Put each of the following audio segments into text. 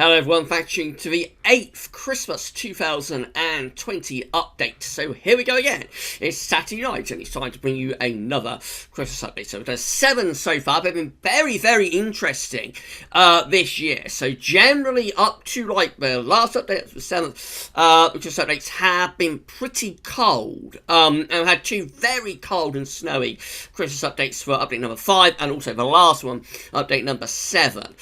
Hello everyone, thanks for tuning to the 8th Christmas 2020 update. So here we go again. It's Saturday night and it's time to bring you another Christmas update. So we've done 7 so far. They've been very, very interesting this year. So generally up to like the last update, the 7th, Christmas updates have been pretty cold. And we had 2 very cold and snowy Christmas updates for update number 5 and also the last one, update number 7.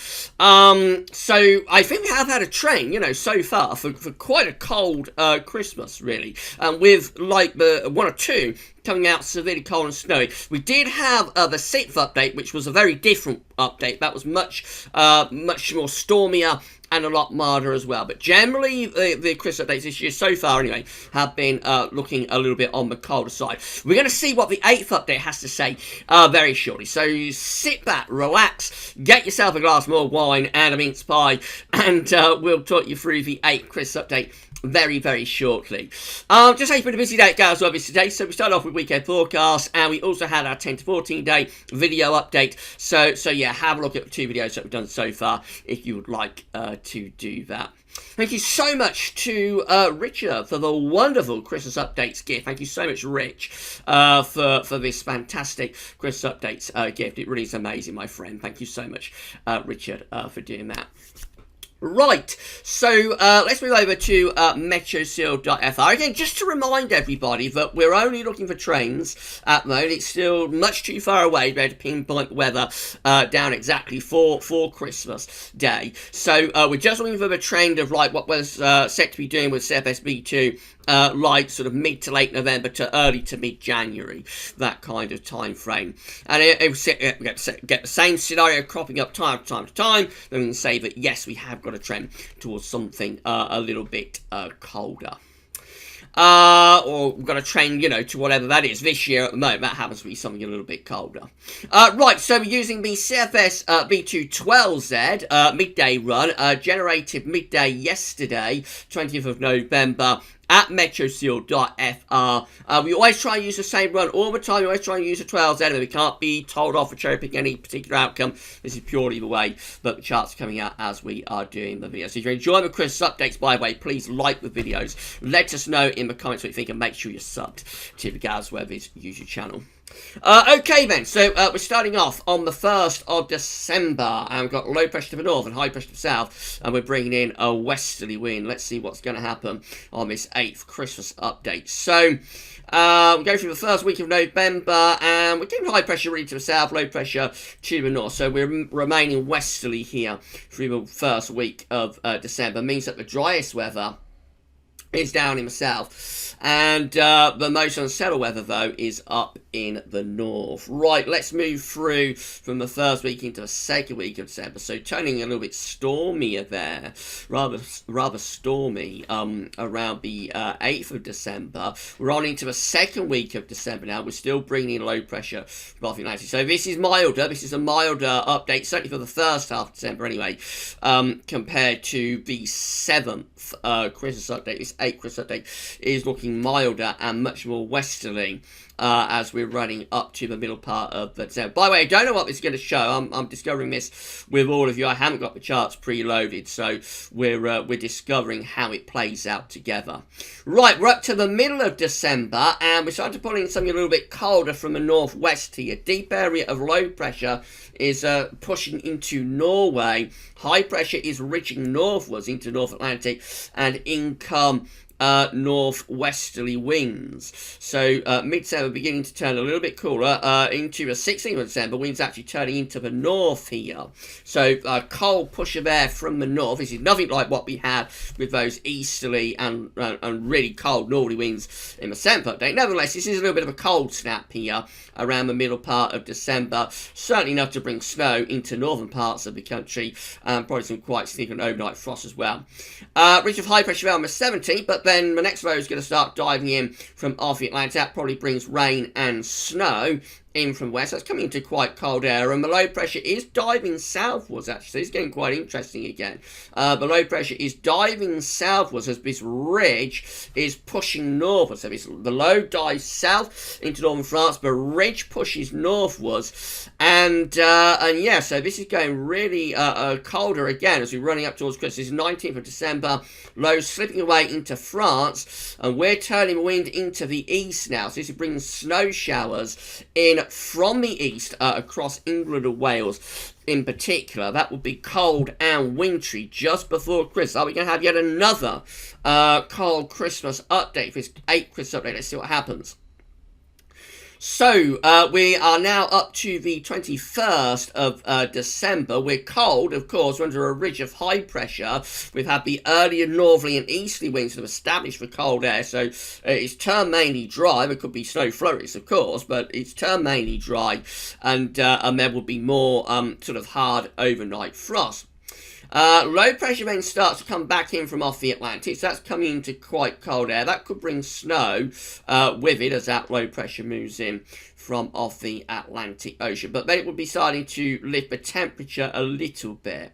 So I think we have had a trend, you know, so far for quite a cold Christmas, really, with like the 1 or 2 coming out severely cold and snowy. We did have the 6th update, which was a very different update. That was much more stormier and a lot milder as well. But generally, the Christmas updates this year so far, anyway, have been looking a little bit on the colder side. We're going to see what the 8th update has to say very shortly. So sit back, relax, get yourself a glass more wine and a mince pie, and we'll talk you through the 8th Christmas update very, very shortly. Just a busy day at GavsWeatherVids today. So we started off with weekend forecast, and we also had our 10 to 14 day video update. So yeah, have a look at the 2 videos that we've done so far if you would like to do that. Thank you so much to Richard for the wonderful Christmas updates gift. Thank you so much, Rich, for this fantastic Christmas updates gift. It really is amazing, my friend. Thank you so much, Richard, for doing that. Right, so let's move over to metroseal.fr. Again, just to remind everybody that we're only looking for trains at the moment. It's still much too far away to be able to pinpoint weather down exactly for Christmas Day. So we're just looking for the trend of like what was set to be doing with CFS V2 like sort of mid to late November to early to mid-January, that kind of time frame. And it get the same scenario cropping up time to time, then we can say that yes, we have got a trend towards something a little bit colder. Or we've got a trend, you know, to whatever that is. This year at the moment, that happens to be something a little bit colder. Right, so we're using the CFS V2 12Z midday run, generated midday yesterday, 20th of November, at metroseal.fr. We always try and use the same run all the time. We always try and use the 12Z, and we can't be told off for cherry picking any particular outcome. This is purely the way that the charts are coming out as we are doing the video. So if you're enjoying the Christmas updates, by the way, please like the videos. Let us know in the comments what you think, and make sure you're subbed to the GavsWeatherVids YouTube channel. Okay then, so we're starting off on the 1st of December, and we've got low pressure to the north and high pressure to the south, and we're bringing in a westerly wind. Let's see what's going to happen on this 8th Christmas update. So we go through the first week of November, and we're getting high pressure really to the south, low pressure to the north, so we're remaining westerly here through the first week of December. It means that the driest weather is down in the south, and the most unsettled weather though is up in the north. Right, let's move through from the first week into the second week of December. So turning a little bit stormier there, rather stormy around the 8th of December. We're on into the second week of December now. We're still bringing in low pressure from the Atlantic. So this is milder. This is a milder update, certainly for the first half of December anyway, compared to the 7th Christmas update. This 8th Christmas update is looking milder and much more westerly as we're running up to the middle part of the December. By the way, I don't know what this is going to show. I'm discovering this with all of you. I haven't got the charts preloaded, so we're discovering how it plays out together. Right, we're up to the middle of December, and we're starting to pull in something a little bit colder from the northwest here. Deep area of low pressure is pushing into Norway. High pressure is reaching northwards into North Atlantic, and in come northwesterly winds. So mid-December beginning to turn a little bit cooler into the 16th of December. Winds actually turning into the north here. So cold push of air from the north. This is nothing like what we had with those easterly and really cold northerly winds in the 7th update. Nevertheless, this is a little bit of a cold snap here around the middle part of December. Certainly enough to bring snow into northern parts of the country, and probably some quite significant overnight frost as well. Reach of high pressure around the 17th, but then the next row is going to start diving in from off the Atlantic. That probably brings rain and snow in from west. That's coming into quite cold air, and the low pressure is diving southwards, actually. So it's getting quite interesting again. The low pressure is diving southwards as this ridge is pushing northwards. So the low dives south into northern France, the ridge pushes northwards, and yeah, so this is going really colder again as we're running up towards Christmas. It's 19th of December, low slipping away into France, and we're turning wind into the east now. So this is bringing snow showers in from the east across England and Wales. In particular, that would be cold and wintry just before Christmas. Are we going to have yet another cold Christmas update for this 8th Christmas update? Let's see what happens. So, we are now up to the 21st of December. We're cold, of course, we're under a ridge of high pressure. We've had the earlier northerly and easterly winds that have established for cold air, so it's turned mainly dry. There could be snow flurries, of course, but it's turned mainly dry, and there will be more sort of hard overnight frost. Low pressure then starts to come back in from off the Atlantic, so that's coming into quite cold air. That could bring snow with it as that low pressure moves in from off the Atlantic Ocean. But then it would be starting to lift the temperature a little bit.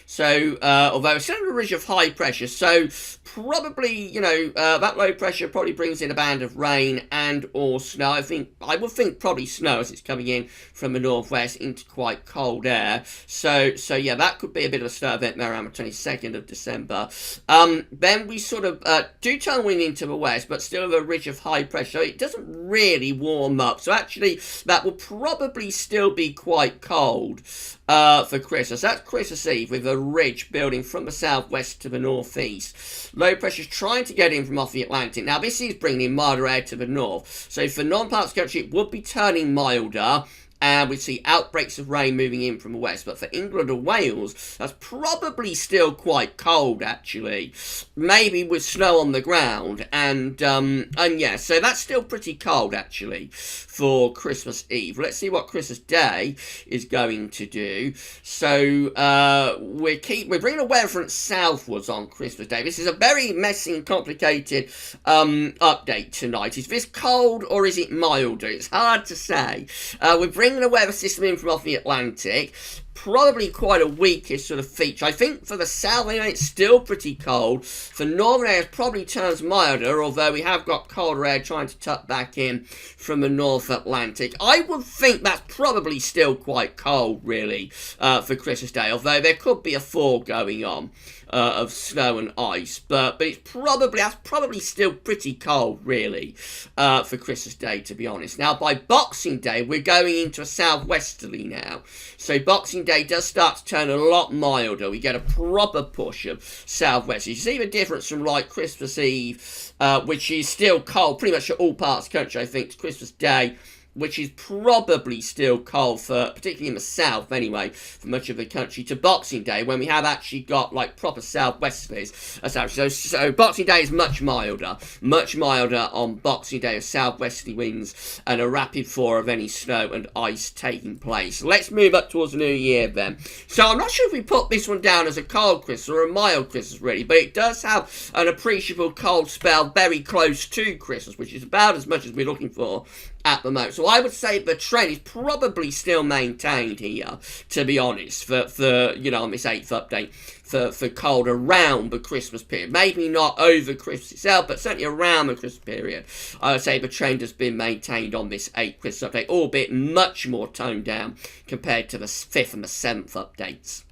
So, although it's still under a ridge of high pressure, so probably, you know, that low pressure probably brings in a band of rain and or snow. I would think probably snow as it's coming in from the northwest into quite cold air. So yeah, that could be a bit of a snow event there around the 22nd of December. Then we sort of do turn wind into the west, but still have a ridge of high pressure. So it doesn't really warm up. So actually, that will probably still be quite cold for Christmas. That's Christmas Eve with a ridge building from the southwest to the northeast. Low pressure is trying to get in from off the Atlantic. Now, this is bringing in milder air to the north. So for non-parts of the country, it would be turning milder, and we see outbreaks of rain moving in from the west. But for England and Wales, that's probably still quite cold, actually. Maybe with snow on the ground. And yeah, so that's still pretty cold, actually, for Christmas Eve. Let's see what Christmas Day is going to do. So we're bringing a weather front southwards on Christmas Day. This is a very messy and complicated update tonight. Is this cold or is it milder? It's hard to say. We're bringing a weather system in from off the Atlantic. Probably quite a weakish sort of feature. I think for the south, anyway, it's still pretty cold. For northern air, it probably turns milder, although we have got colder air trying to tuck back in from the North Atlantic. I would think that's probably still quite cold, really, for Christmas Day, although there could be a thaw going on of snow and ice, but that's probably still pretty cold, really, for Christmas Day, to be honest. Now, by Boxing Day, we're going into a southwesterly now, so Boxing Day does start to turn a lot milder. We get a proper push of southwest. You see the difference from, like, Christmas Eve, which is still cold, pretty much at all parts of the country, I think, to Christmas Day, which is probably still cold for, particularly in the south anyway, for much of the country, to Boxing Day, when we have actually got, like, proper southwesterlies. So Boxing Day is much milder on Boxing Day of southwesterly winds and a rapid thaw of any snow and ice taking place. Let's move up towards the New Year then. So I'm not sure if we put this one down as a cold Christmas or a mild Christmas, really, but it does have an appreciable cold spell very close to Christmas, which is about as much as we're looking for at the moment. So I would say the trend is probably still maintained here, to be honest, for you know, on this 8th update, for cold around the Christmas period. Maybe not over Christmas itself, but certainly around the Christmas period. I would say the trend has been maintained on this 8th Christmas update, albeit much more toned down compared to the 5th and the 7th updates.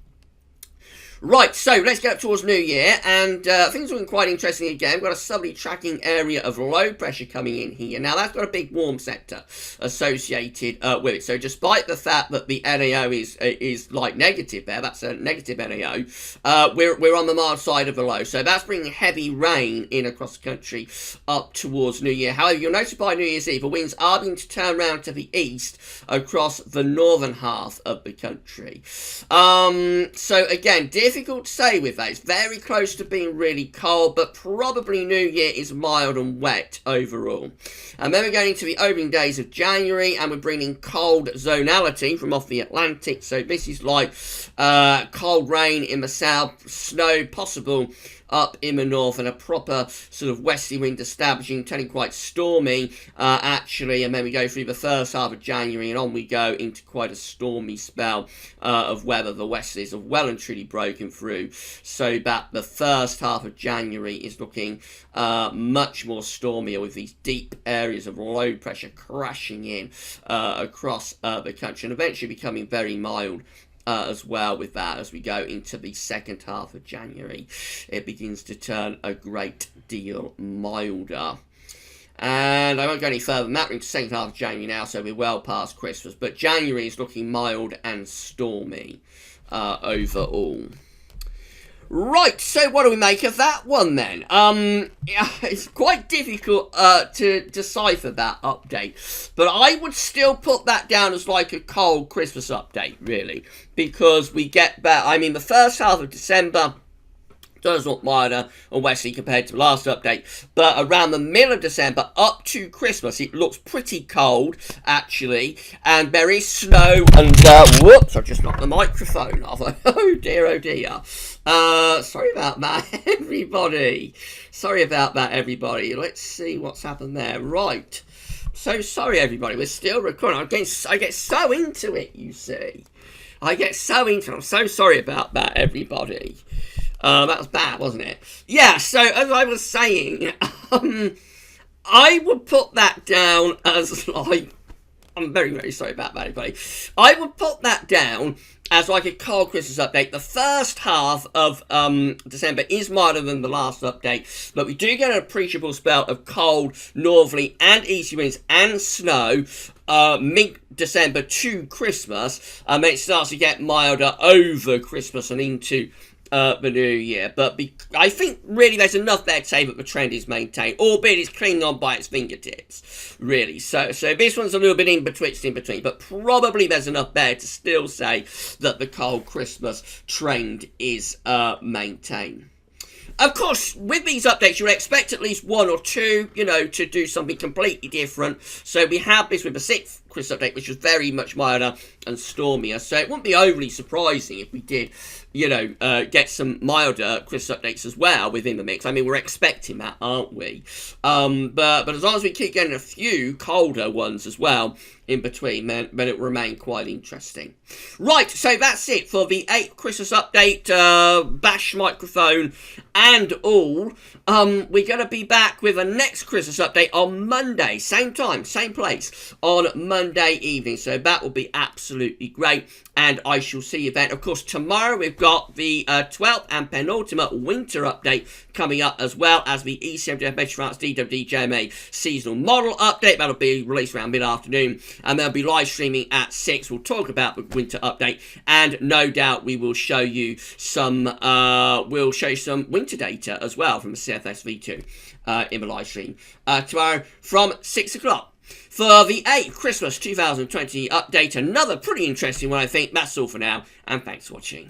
Right, so let's get up towards New Year, and things are looking quite interesting again. We've got a southerly tracking area of low pressure coming in here. Now, that's got a big warm sector associated with it. So despite the fact that the NAO is like negative there, that's a negative NAO, we're on the mild side of the low. So that's bringing heavy rain in across the country up towards New Year. However, you'll notice by New Year's Eve, the winds are beginning to turn around to the east across the northern half of the country. So again, difficult to say with that. It's very close to being really cold, but probably New Year is mild and wet overall. And then we're going into the opening days of January, and we're bringing cold zonality from off the Atlantic. So this is like cold rain in the south, snow possible up in the north, and a proper sort of westerly wind establishing, turning quite stormy, actually, and then we go through the first half of January, and on we go into quite a stormy spell of weather. The westerlies have well and truly broken through, so that the first half of January is looking much more stormier, with these deep areas of low pressure crashing in across the country, and eventually becoming very mild as well with that. As we go into the second half of January, it begins to turn a great deal milder. And I won't go any further than that. We're into the second half of January now, so we're well past Christmas. But January is looking mild and stormy overall. Right, so what do we make of that one then? It's quite difficult to decipher that update, but I would still put that down as like a cold Christmas update, really, because we get back. I mean, the first half of December does look milder and westerly compared to the last update, but around the middle of December up to Christmas it looks pretty cold actually, and there is snow and whoops, I've just knocked the microphone off. Oh dear, oh dear. Sorry about that, everybody. Let's see what's happened there. Right, so sorry everybody, we're still recording. I get so into it, you see. I'm so sorry about that, everybody. That was bad, wasn't it? Yeah, so as I was saying, I would put that down as like, I'm very, very sorry about that, everybody. I would put that down as like a cold Christmas update. The first half of December is milder than the last update, but we do get an appreciable spell of cold, northerly and easterly winds and snow mid-December to Christmas, and then it starts to get milder over Christmas and into the new year. But I think really there's enough there to say that the trend is maintained, albeit it's clinging on by its fingertips, really. So this one's a little bit in between, but probably there's enough there to still say that the cold Christmas trend is maintained. Of course, with these updates, you would expect at least one or two, to do something completely different. So we have this with the 6th Christmas update, which was very much milder and stormier. So it wouldn't be overly surprising if we did, get some milder Christmas updates as well within the mix. I mean, we're expecting that, aren't we? But as long as we keep getting a few colder ones as well in between, then it will remain quite interesting. Right, so that's it for the 8th Christmas update, bash microphone and all. We're going to be back with a next Christmas update on Monday, same time, same place, on Monday evening. So that will be absolutely great, and I shall see you then. Of course, tomorrow we've got the 12th and penultimate winter update coming up, as well as the ECMWF Measure France DWDJMA seasonal model update. That'll be released around mid-afternoon, and they'll be live streaming at 6. We'll talk about the winter update, and no doubt we will show you some winter data as well from the CFS V2 in the live stream tomorrow from 6 o'clock. For the 8th Christmas 2020 update, another pretty interesting one, I think. That's all for now, and thanks for watching.